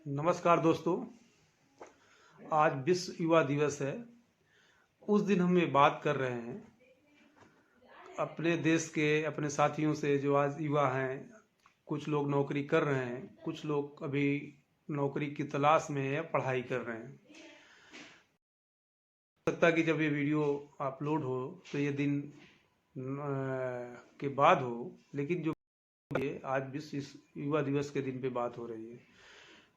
नमस्कार दोस्तों। आज विश्व युवा दिवस है। उस दिन हम ये बात कर रहे हैं अपने देश के अपने साथियों से जो आज युवा हैं। कुछ लोग नौकरी कर रहे हैं, कुछ लोग अभी नौकरी की तलाश में है या पढ़ाई कर रहे हैं। हो सकता है कि जब ये वीडियो अपलोड हो तो ये दिन के बाद हो, लेकिन जो ये आज विश्व युवा दिवस के दिन पे बात हो रही है।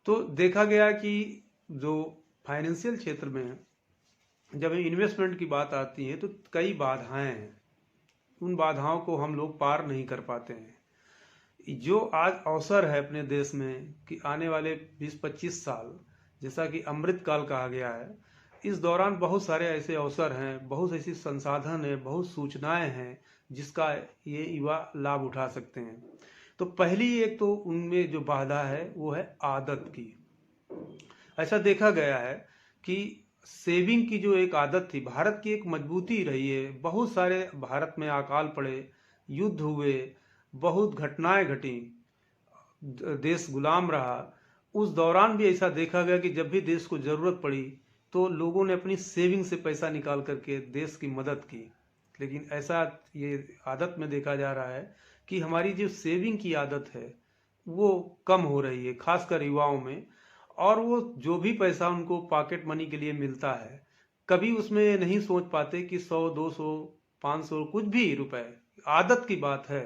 तो देखा गया कि जो फाइनेंशियल क्षेत्र में जब इन्वेस्टमेंट की बात आती है तो कई बाधाएं हैं। उन बाधाओं को हम लोग पार नहीं कर पाते हैं। जो आज अवसर है अपने देश में कि आने वाले 20-25 साल, जैसा कि अमृत काल कहा गया है, इस दौरान बहुत सारे ऐसे अवसर हैं, बहुत ऐसी संसाधन है, बहुत सूचनाएं हैं जिसका ये युवा लाभ उठा सकते हैं। तो पहली एक तो उनमें जो बाधा है वो है आदत की। ऐसा देखा गया है कि सेविंग की जो एक आदत थी, भारत की एक मजबूती रही है। बहुत सारे भारत में अकाल पड़े, युद्ध हुए, बहुत घटनाएं घटी, देश गुलाम रहा। उस दौरान भी ऐसा देखा गया कि जब भी देश को जरूरत पड़ी तो लोगों ने अपनी सेविंग से पैसा निकाल करके देश की मदद की। लेकिन ऐसा ये आदत में देखा जा रहा है कि हमारी जो सेविंग की आदत है वो कम हो रही है, खासकर युवाओं में। और वो जो भी पैसा उनको पॉकेट मनी के लिए मिलता है, कभी उसमें ये नहीं सोच पाते कि 100, 200, 500 कुछ भी रुपए, आदत की बात है।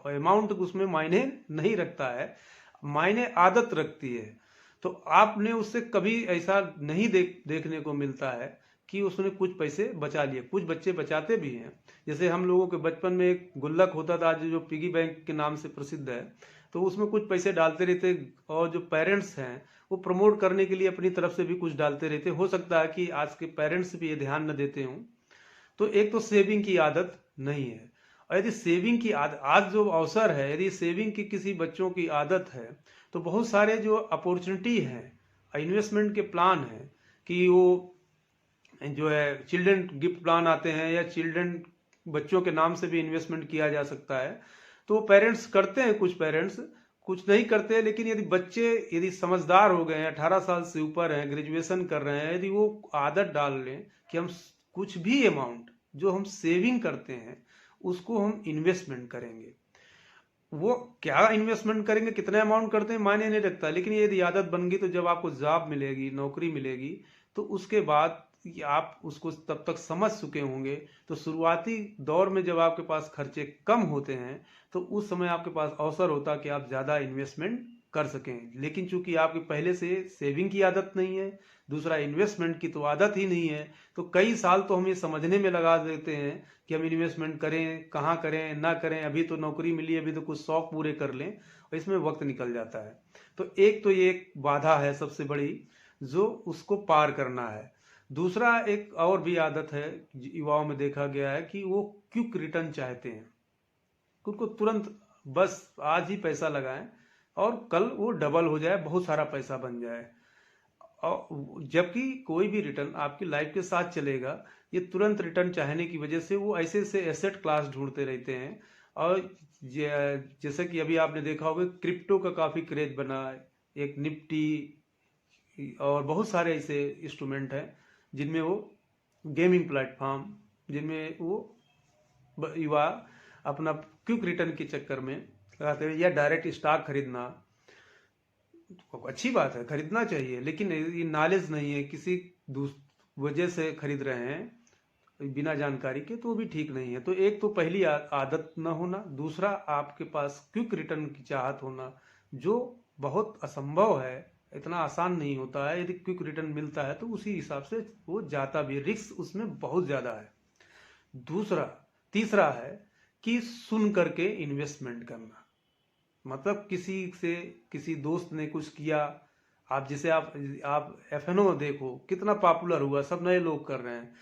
अमाउंट उसमें मायने नहीं रखता है, मायने आदत रखती है। तो आपने उससे कभी ऐसा नहीं देखने को मिलता है कि उसने कुछ पैसे बचा लिए। कुछ बच्चे बचाते भी हैं। जैसे हम लोगों के बचपन में एक गुल्लक होता था जो पिगी बैंक के नाम से प्रसिद्ध है, तो उसमें कुछ पैसे डालते रहते और जो पेरेंट्स हैं वो प्रमोट करने के लिए अपनी तरफ से भी कुछ डालते रहते। हो सकता है कि आज के पेरेंट्स भी ये ध्यान न देते हों। तो एक तो सेविंग की आदत नहीं है। और यदि सेविंग की आदत, आज जो अवसर है, यदि सेविंग की किसी बच्चों की आदत है तो बहुत सारे जो अपॉर्चुनिटी हैं, इन्वेस्टमेंट के प्लान हैं कि वो जो है चिल्ड्रन गिफ्ट प्लान आते हैं या चिल्ड्रन बच्चों के नाम से भी इन्वेस्टमेंट किया जा सकता है। तो पेरेंट्स करते हैं, कुछ पेरेंट्स कुछ नहीं करते। लेकिन यदि बच्चे यदि समझदार हो गए हैं, 18 साल से ऊपर हैं, ग्रेजुएशन कर रहे हैं, यदि वो आदत डाल लें कि हम कुछ भी अमाउंट जो हम सेविंग करते हैं उसको हम इन्वेस्टमेंट करेंगे। वो क्या इन्वेस्टमेंट करेंगे, कितने अमाउंट करते हैं, मायने नहीं रखता। लेकिन यदि आदत बन गई तो जब आपको जॉब मिलेगी, नौकरी मिलेगी, तो उसके बाद आप उसको तब तक समझ चुके होंगे। तो शुरुआती दौर में जब आपके पास खर्चे कम होते हैं तो उस समय आपके पास अवसर होता कि आप ज़्यादा इन्वेस्टमेंट कर सकें। लेकिन चूंकि आपकी पहले से सेविंग की आदत नहीं है, दूसरा इन्वेस्टमेंट की तो आदत ही नहीं है, तो कई साल तो हम ये समझने में लगा देते हैं कि हम इन्वेस्टमेंट करें, कहाँ करें, ना करें। अभी तो नौकरी मिली, अभी तो कुछ शौक पूरे कर लें, और इसमें वक्त निकल जाता है। तो ये एक बाधा है सबसे बड़ी, जो उसको पार करना है। दूसरा एक और भी आदत है युवाओं में देखा गया है कि वो क्विक रिटर्न चाहते हैं। उनको तुरंत बस आज ही पैसा लगाएं और कल वो डबल हो जाए, बहुत सारा पैसा बन जाए। और जबकि कोई भी रिटर्न आपकी लाइफ के साथ चलेगा, ये तुरंत रिटर्न चाहने की वजह से वो ऐसे से एसेट क्लास ढूंढते रहते हैं। और जैसे कि अभी आपने देखा होगा क्रिप्टो का काफ़ी क्रेज बना है, एक निफ्टी और बहुत सारे ऐसे इंस्ट्रूमेंट हैं जिनमें वो गेमिंग प्लेटफॉर्म, जिनमें वो युवा अपना क्विक रिटर्न के चक्कर में लगाते हैं। या डायरेक्ट स्टॉक खरीदना, अच्छी बात है, खरीदना चाहिए, लेकिन ये नॉलेज नहीं है, किसी वजह से खरीद रहे हैं बिना जानकारी के, तो भी ठीक नहीं है। तो एक तो पहली आदत न होना, दूसरा आपके पास क्विक रिटर्न की चाहत होना, जो बहुत असंभव है, इतना आसान नहीं होता है। यदि क्विक रिटर्न मिलता है तो उसी हिसाब से वो जाता भी, रिस्क उसमें बहुत ज्यादा है। तीसरा है कि सुन करके इन्वेस्टमेंट करना। मतलब किसी दोस्त ने कुछ किया, आप जैसे आप एफएनओ देखो कितना पॉपुलर हुआ, सब नए लोग कर रहे हैं,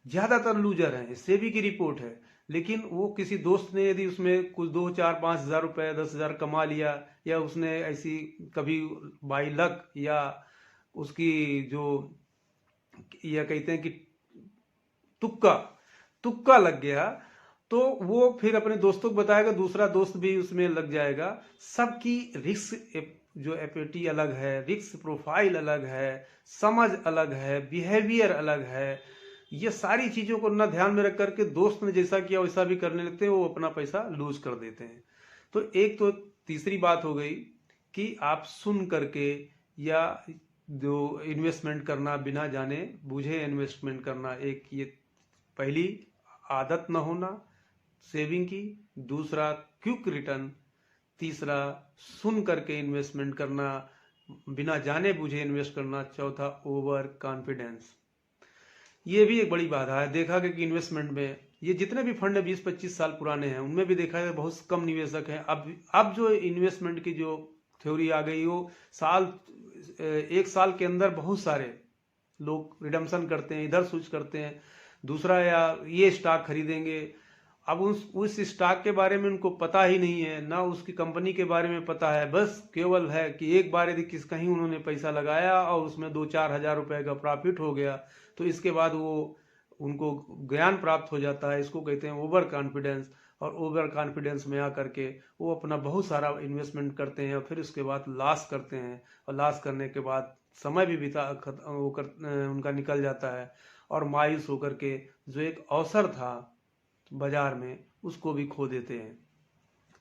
ज्यादातर लूजर हैं, सेबी की रिपोर्ट है। लेकिन वो किसी दोस्त ने यदि उसमें कुछ 2, 4, 5 हज़ार रुपए, 10 हज़ार कमा लिया, या उसने ऐसी कभी बाई लक, या उसकी जो यह कहते हैं कि तुक्का तुक्का लग गया, तो वो फिर अपने दोस्तों को बताएगा, दूसरा दोस्त भी उसमें लग जाएगा। सबकी रिस्क जो एपिटी अलग है, रिस्क प्रोफाइल अलग है, समझ अलग है, बिहेवियर अलग है। ये सारी चीज़ों को ना ध्यान में रख करके दोस्त ने जैसा किया वैसा भी करने लगते हैं, वो अपना पैसा लूज कर देते हैं। तो एक तो तीसरी बात हो गई कि आप सुन करके या जो इन्वेस्टमेंट करना, बिना जाने बूझे इन्वेस्टमेंट करना, एक ये पहली आदत न होना सेविंग की। दूसरा क्विक रिटर्न। तीसरा सुन करके इन्वेस्टमेंट करना, बिना जाने बूझे इन्वेस्ट करना। चौथा ओवर कॉन्फिडेंस। ये भी एक बड़ी बाधा है। देखा गया कि इन्वेस्टमेंट में ये जितने भी फंड 20-25 साल पुराने हैं उनमें भी देखा है बहुत कम निवेशक हैं। अब जो इन्वेस्टमेंट की जो थ्योरी आ गई, वो एक साल के अंदर बहुत सारे लोग रिडम्पशन करते हैं, इधर स्विच करते हैं, दूसरा या ये स्टॉक खरीदेंगे। अब उस स्टॉक के बारे में उनको पता ही नहीं है, ना उसकी कंपनी के बारे में पता है। बस केवल है कि एक बार यदि कहीं उन्होंने पैसा लगाया और उसमें 2-4 हजार रुपए का प्रॉफिट हो गया तो इसके बाद वो उनको ज्ञान प्राप्त हो जाता है। इसको कहते हैं ओवर कॉन्फिडेंस। और ओवर कॉन्फिडेंस में आकर के वो अपना बहुत सारा इन्वेस्टमेंट करते हैं और फिर उसके बाद लॉस करते हैं। और लॉस करने के बाद समय भी उनका निकल जाता है और मायूस होकर के जो एक अवसर था बाजार में उसको भी खो देते हैं।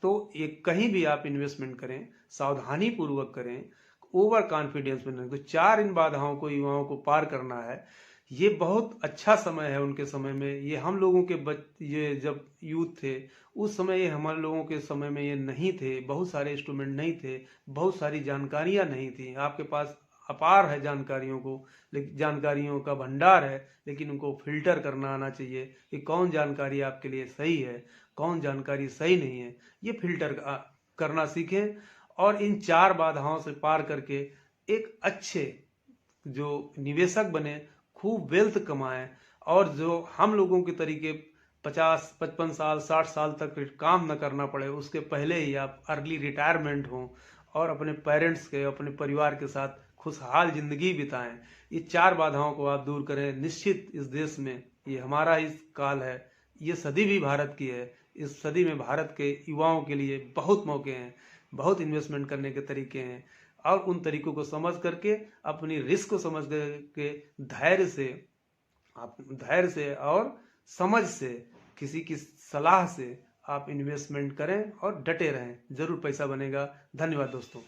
तो ये कहीं भी आप इन्वेस्टमेंट करें, सावधानी पूर्वक करें, ओवर कॉन्फिडेंस में नहीं। तो 4 इन बाधाओं को युवाओं को पार करना है। ये बहुत अच्छा समय है उनके समय में। ये हम लोगों के ये जब यूथ थे उस समय, ये हमारे लोगों के समय में ये नहीं थे। बहुत सारे इंस्ट्रूमेंट नहीं थे, बहुत सारी जानकारियां नहीं थी। आपके पास अपार है जानकारियों को, लेकिन जानकारियों का भंडार है, लेकिन उनको फिल्टर करना आना चाहिए कि कौन जानकारी आपके लिए सही है, कौन जानकारी सही नहीं है। ये फिल्टर करना सीखें और इन 4 बाधाओं से पार करके एक अच्छे जो निवेशक बने, खूब वेल्थ कमाएं। और जो हम लोगों के तरीके 50-55 साल 60 साल तक काम न करना पड़े, उसके पहले ही आप अर्ली रिटायरमेंट हों और अपने पेरेंट्स के, अपने परिवार के साथ खुशहाल जिंदगी बिताएं। ये 4 बाधाओं को आप दूर करें। निश्चित इस देश में ये हमारा ही काल है, ये सदी भी भारत की है। इस सदी में भारत के युवाओं के लिए बहुत मौके हैं, बहुत इन्वेस्टमेंट करने के तरीके हैं। और उन तरीकों को समझ करके, अपनी रिस्क को समझ करके, धैर्य से और समझ से, किसी की सलाह से आप इन्वेस्टमेंट करें और डटे रहें। जरूर पैसा बनेगा। धन्यवाद दोस्तों।